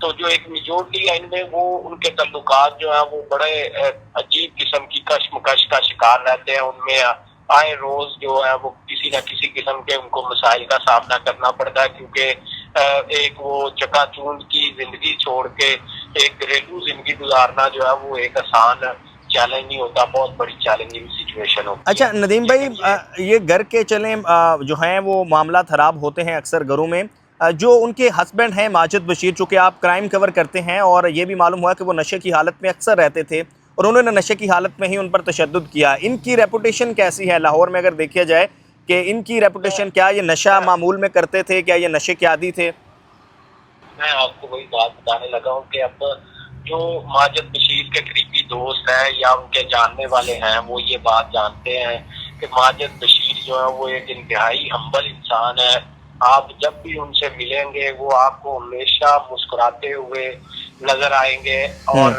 تو جو ایک میجورٹی ہے ان میں وہ ان کے تعلقات جو ہیں وہ بڑے عجیب قسم کی کشمکش کا شکار رہتے ہیں. ان میں آئے روز جو ہے وہ کسی نہ کسی قسم کے ان کو مسائل کا سامنا کرنا پڑتا ہے, کیونکہ ایک وہ چکا چوند کی زندگی چھوڑ کے ایک گھریلو زندگی گزارنا جو ہے وہ ایک آسان چیلنج نہیں ہوتا, بہت بڑی چیلنجنگ سچویشن ہوتی ہے. اچھا ندیم بھائی, یہ گھر کے چلیں جو ہیں وہ معاملات خراب ہوتے ہیں اکثر گھروں میں. جو ان کے ہسبینڈ ہیں ماجد بشیر, چونکہ آپ کرائم کور کرتے ہیں اور یہ بھی معلوم ہوا کہ وہ نشے کی حالت میں اکثر رہتے تھے اور انہوں نے نشے کی حالت میں ہی ان پر تشدد کیا. ان کی ریپوٹیشن کیسی ہے لاہور میں اگر دیکھا جائے کہ ان کی ریپوٹیشن, کیا یہ نشہ معمول میں کرتے تھے, کیا یہ نشے کے عادی تھے؟ میں آپ کو وہی بات بتانے لگا ہوں کہ اب جو ماجد بشیر کے قریبی دوست ہیں یا ان کے جاننے والے ہیں وہ یہ بات جانتے ہیں کہ ماجد بشیر جو ہے وہ ایک انتہائی ہمبل انسان ہے. آپ جب بھی ان سے ملیں گے وہ آپ کو ہمیشہ مسکراتے ہوئے نظر آئیں گے. اور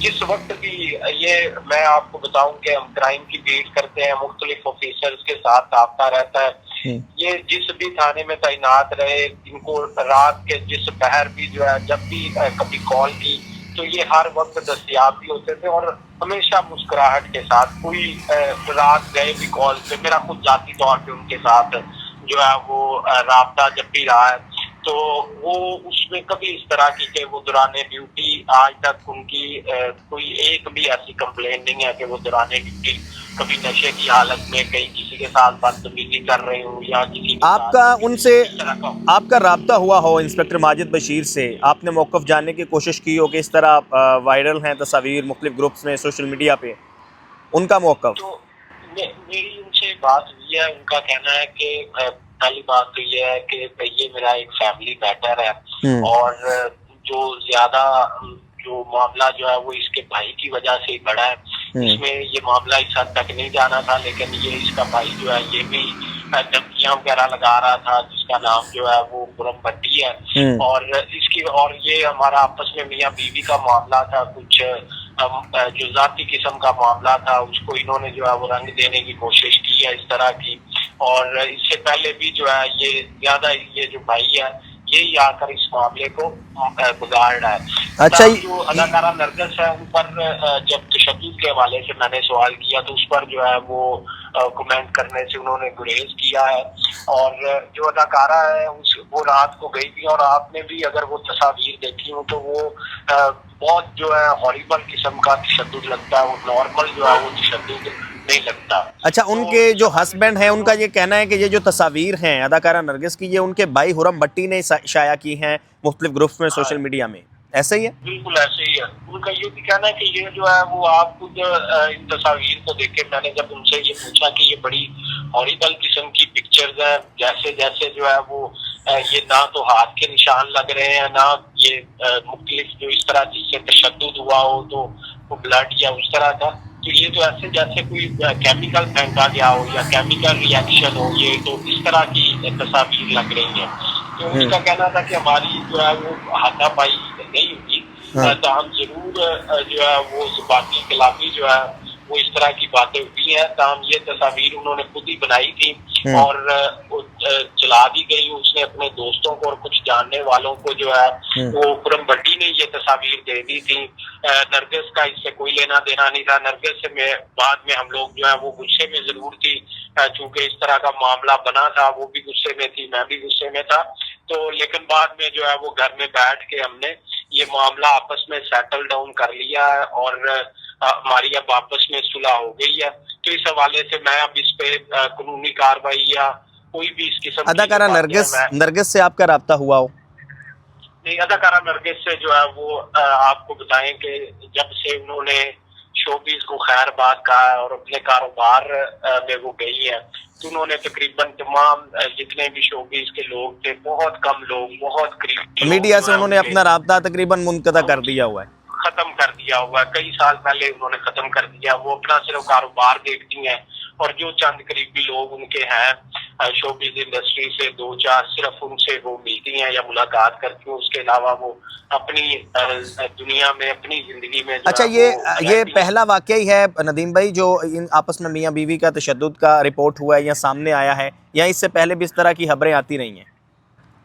جس وقت بھی یہ میں آپ کو بتاؤں کہ ہم کرائم کی بیٹ کرتے ہیں, مختلف آفیسرز کے ساتھ رابطہ رہتا ہے. یہ جس بھی تھانے میں تعینات رہے, ان کو رات کے جس پہر بھی جو ہے جب بھی کبھی کال کی تو یہ ہر وقت دستیاب بھی ہوتے تھے اور ہمیشہ مسکراہٹ کے ساتھ. کوئی رات گئے بھی کال پہ, میرا خود ذاتی طور پہ ان کے ساتھ جو ہے وہ رابطہ جب بھی رہا ہے تو وہ اس میں کبھی اس طرح کی کہ وہ دوران ڈیوٹی آج تک ان کی کوئی ایک بھی ایسی کمپلین نہیں ہے کہ وہ دوران ڈیوٹی کبھی نشے کی حالت میں کہیں کسی کے ساتھ بدتمیزی کر رہے ہوں یا کسی کے آپ کا ان سے آپ کا رابطہ ہوا ہو انسپکٹر ماجد بشیر سے, آپ نے موقف جاننے کی کوشش کی ہو کہ اس طرح وائرل ہیں تصاویر مختلف گروپس میں سوشل میڈیا پہ, ان کا موقف؟ تو میری ان سے بات ہوئی ہے. ان کا کہنا ہے کہ پہلی بات تو یہ ہے کہ یہ میرا ایک فیملی میٹر ہے اور جو زیادہ جو معاملہ جو ہے وہ اس کے بھائی کی وجہ سے ہی بڑا ہے. اس میں یہ معاملہ اس حد تک نہیں جانا تھا, لیکن یہ اس کا بھائی جو ہے یہ بھی دھمکیاں وغیرہ لگا رہا تھا, جس کا نام جو ہے وہ خرم بھٹی ہے. اور اس کی اور یہ ہمارا آپس میں میاں بیوی کا معاملہ تھا, کچھ جو ذاتی قسم کا معاملہ تھا, اس کو انہوں نے جو ہے وہ رنگ دینے کی کوشش کی ہے اس طرح کی. اور اس سے پہلے بھی جو ہے یہ زیادہ یہ جو بھائی ہے یہی آ کر اس معاملے کو بگاڑ رہا ہے. اچھا, جو اداکارہ نرگس ہے ان پر جب تشدد کے حوالے سے میں نے سوال کیا تو اس پر جو ہے وہ کمنٹ کرنے سے انہوں نے گریز کیا ہے. اور جو اداکارہ ہے وہ رات کو گئی تھی اور آپ نے بھی اگر وہ تصاویر دیکھی ہوں تو وہ بہت جو ہے ہاریبل قسم کا تشدد لگتا ہے, وہ نارمل جو ہے وہ تشدد نہیں لگتا. اچھا, ان کے جو ہسبینڈ ہیں ان کا یہ کہنا ہے کہ یہ جو تصاویر ہیں اداکارہ نرگس کی یہ ان کے بھائی خرم بھٹی نے شائع کی ہیں مختلف گروپس میں سوشل میڈیا میں, ایسا ہی ہے؟ بالکل ایسے ہی ہے. ان کا یہ بھی کہنا ہے کہ یہ جو ہے وہ آپ خود ان تصاویر کو دیکھ کے, میں نے جب ان سے یہ پوچھا کہ یہ بڑی ہاریبل قسم کی پکچرز ہیں, جیسے جیسے جو ہے وہ یہ نہ تو ہاتھ کے نشان لگ رہے ہیں, نہ یہ مختلف جو اس طرح جس سے تشدد ہوا ہو تو وہ بلڈ یا اس طرح کا, تو یہ تو ایسے جیسے کوئی کیمیکل پھینکا گیا ہو یا کیمیکل ریئیکشن ہو, یہ تو اس طرح کی تصاویر لگ رہی ہیں. تو اس کا کہنا تھا کہ ہماری جو ہے وہ ہاتھا پائی نہیں ہوئی, تاہم ضرور جو ہے وہ زبانی خلافی جو ہے وہ اس طرح کی باتیں ہوئی ہیں. تاہم یہ تصاویر انہوں نے خود ہی بنائی تھی اور چلا دی گئی. اس نے اپنے دوستوں کو اور کچھ جاننے والوں کو جو ہے وہ خرم بھٹی نے یہ تصاویر دے دی تھی. نرگس کا اس سے کوئی لینا دینا نہیں تھا. نرگس سے بعد میں ہم لوگ جو ہے وہ غصے میں ضرور تھی, چونکہ اس طرح کا معاملہ بنا تھا, وہ بھی غصے میں تھی, میں بھی غصے میں تھا. تو لیکن بعد میں جو ہے وہ گھر میں بیٹھ کے ہم نے یہ معاملہ آپس میں سیٹل ڈاؤن کر لیا ہے اور ہماری اب آپس میں صلح ہو گئی ہے. تو اس حوالے سے میں اب اس پہ قانونی کارروائی یا کوئی بھی اس قسم اداکارہ نرگس سے آپ کا رابطہ ہوا ہو؟ نہیں, اداکارہ نرگس سے جو ہے وہ آپ کو بتائیں کہ جب سے انہوں نے شوبیز کو خیر بات کہا اور اپنے کاروبار میں وہ گئی ہے تو انہوں نے تقریباً تمام جتنے بھی شوبیز کے لوگ تھے, بہت کم لوگ, بہت قریب میڈیا سے انہوں نے اپنا رابطہ تقریباً منقطع کر دیا ہوا ہے, ختم کر دیا ہوا ہے. کئی سال پہلے انہوں نے ختم کر دیا. وہ اپنا صرف کاروبار دیکھتی ہیں اور جو چند قریبی لوگ ان کے ہیں شوبیز انڈسٹری سے دو چار, صرف ان سے وہ ملتی ہیں یا ملاقات کرتی ہیں. اس کے علاوہ وہ اپنی دنیا میں اپنی زندگی میں. اچھا, یہ پہلا واقعہ ہی ہے ندیم بھائی جو ان آپس میں میاں بیوی کا تشدد کا رپورٹ ہوا ہے یا سامنے آیا ہے, یا اس سے پہلے بھی اس طرح کی خبریں آتی رہی ہیں؟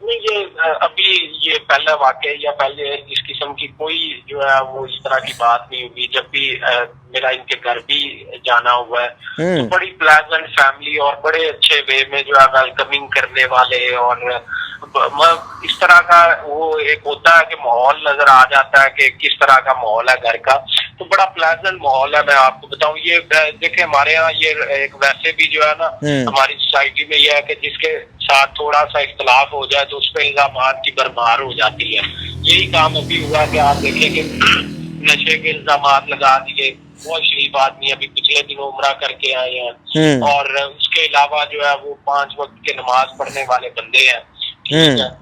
نہیں یہ ابھی یہ پہلا واقعہ یا پہلے اس قسم کی کوئی جو ہے وہ اس طرح کی بات نہیں ہوئی. جب بھی میرا ان کے گھر بھی جانا ہوا ہے تو بڑی پلیزنٹ فیملی اور بڑے اچھے وے میں جو ہے ویلکمنگ کرنے والے, اور اس طرح کا وہ ایک ہوتا ہے کہ ماحول نظر آ جاتا ہے کہ کس طرح کا ماحول ہے گھر کا, تو بڑا پلیزنٹ ماحول ہے. میں آپ کو بتاؤں یہ دیکھیں ہمارے یہاں یہ ایک ویسے بھی جو ہے نا ہماری سوسائٹی میں یہ ہے کہ جس کے ساتھ تھوڑا سا اختلاف ہو جائے تو اس پہ الزامات کی بھرمار ہو جاتی ہے. یہی کام ابھی ہوا کہ آپ دیکھیں کہ نشے کے الزامات لگا دیے. بہت شریف آدمی ابھی پچھلے دنوں عمرہ کر کے آئے ہیں, اور اس کے علاوہ جو ہے وہ 5 وقت کے نماز پڑھنے والے بندے ہیں.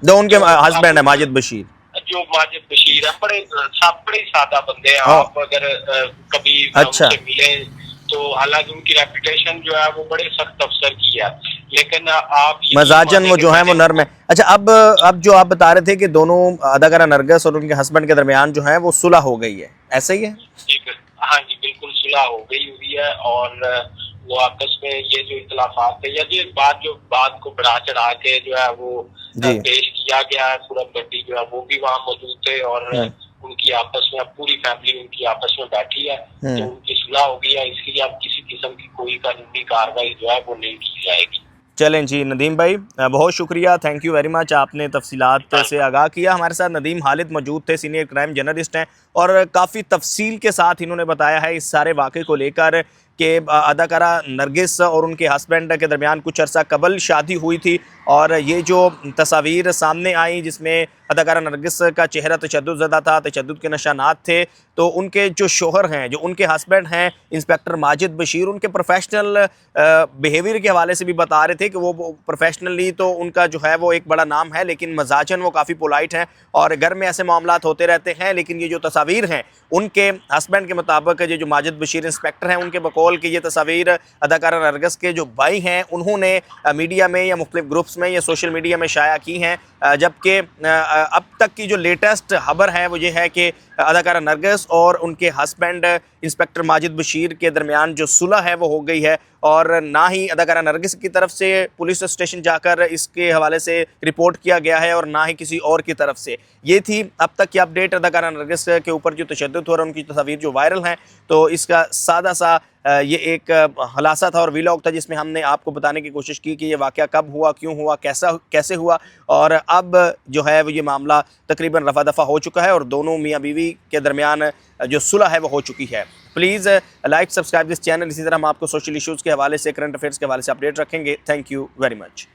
جو ان کے ہسبینڈ ہے ماجد بشیر, جو ماجد بشیر ہے, بڑے سادہ بندے ہیں. آپ اگر کبھی ان سے ملیں تو حالانکہ ان کی ریپوٹیشن جو ہے وہ بڑے سخت افسر کی ہے, لیکن آپ مزاجن وہ جو ہے وہ نرم ہے. اچھا اب جو آپ بتا رہے تھے کہ دونوں اداکارہ نرگس اور ان کے ہسبینڈ کے درمیان جو ہے وہ صلح ہو گئی ہے, ایسا ہی ہے؟ ہاں جی بالکل صلح ہو گئی ہوئی ہے, اور وہ آپس میں یہ جو اختلافات تھے یا یہ بات کو بڑھا چڑھا کے جو ہے وہ پیش کیا گیا ہے, پورا بڈی جو ہے وہ بھی وہاں موجود تھے, اور ان کی آپس میں بوری فیملی ان کی آپس میں بیٹھی ہے, تو ان کی صلح ہو گئی ہے. اس کے لیے اب کسی قسم کی کوئی قانونی کارروائی جو ہے وہ نہیں کی جائے گی. چلیں جی ندیم بھائی بہت شکریہ, تھینک یو ویری مچ, آپ نے تفصیلات سے آگاہ کیا. ہمارے ساتھ ندیم خالد موجود تھے, سینئر کرائم جرنلسٹ ہیں, اور کافی تفصیل کے ساتھ انہوں نے بتایا ہے اس سارے واقعے کو لے کر کہ اداکارہ نرگس اور ان کے ہسبینڈ کے درمیان کچھ عرصہ قبل شادی ہوئی تھی, اور یہ جو تصاویر سامنے آئیں جس میں اداکارہ نرگس کا چہرہ تشدد زدہ تھا, تشدد کے نشانات تھے, تو ان کے جو شوہر ہیں, جو ان کے ہسبینڈ ہیں انسپیکٹر ماجد بشیر, ان کے پروفیشنل بیہیویئر کے حوالے سے بھی بتا رہے تھے کہ وہ پروفیشنلی تو ان کا جو ہے وہ ایک بڑا نام ہے, لیکن مزاجن وہ کافی پولائٹ ہیں, اور گھر میں ایسے معاملات ہوتے رہتے ہیں. لیکن یہ جو تصاویر ہیں ان کے ہسبینڈ کے مطابق, یہ جو ماجد بشیر انسپیکٹر ہیں ان کے بقول کہ یہ تصاویر اداکارہ نرگس کے جو بھائی ہیں انہوں نے میڈیا میں یا مختلف گروپس میں یا سوشل میڈیا میں شائع کی ہیں, جبکہ اب تک کی جو لیٹسٹ خبر ہے وہ یہ ہے کہ اداکارہ نرگس اور ان کے ہسبینڈ انسپیکٹر ماجد بشیر کے درمیان جو صلح ہے وہ ہو گئی ہے, اور نہ ہی اداکارہ نرگس کی طرف سے پولیس اسٹیشن جا کر اس کے حوالے سے رپورٹ کیا گیا ہے, اور نہ ہی کسی اور کی طرف سے. یہ تھی اب تک کی اپڈیٹ اداکارہ نرگس کے اوپر جو تشدد ہو رہا ہے, ان کی تصاویر جو وائرل ہیں, تو اس کا سادہ سا یہ ایک خلاصہ تھا اور ویلاگ تھا جس میں ہم نے آپ کو بتانے کی کوشش کی کہ یہ واقعہ کب ہوا, کیوں ہوا, کیسے ہوا, اور اب جو ہے وہ یہ معاملہ تقریباً رفع دفع ہو چکا ہے, اور دونوں میاں بیوی کے درمیان جو صلح ہے وہ ہو چکی ہے. Please like subscribe this channel. اسی طرح ہم آپ کو سوشل ایشوز کے حوالے سے, کرنٹ افیئرس کے حوالے سے اپڈیٹ رکھیں گے. Thank you very much.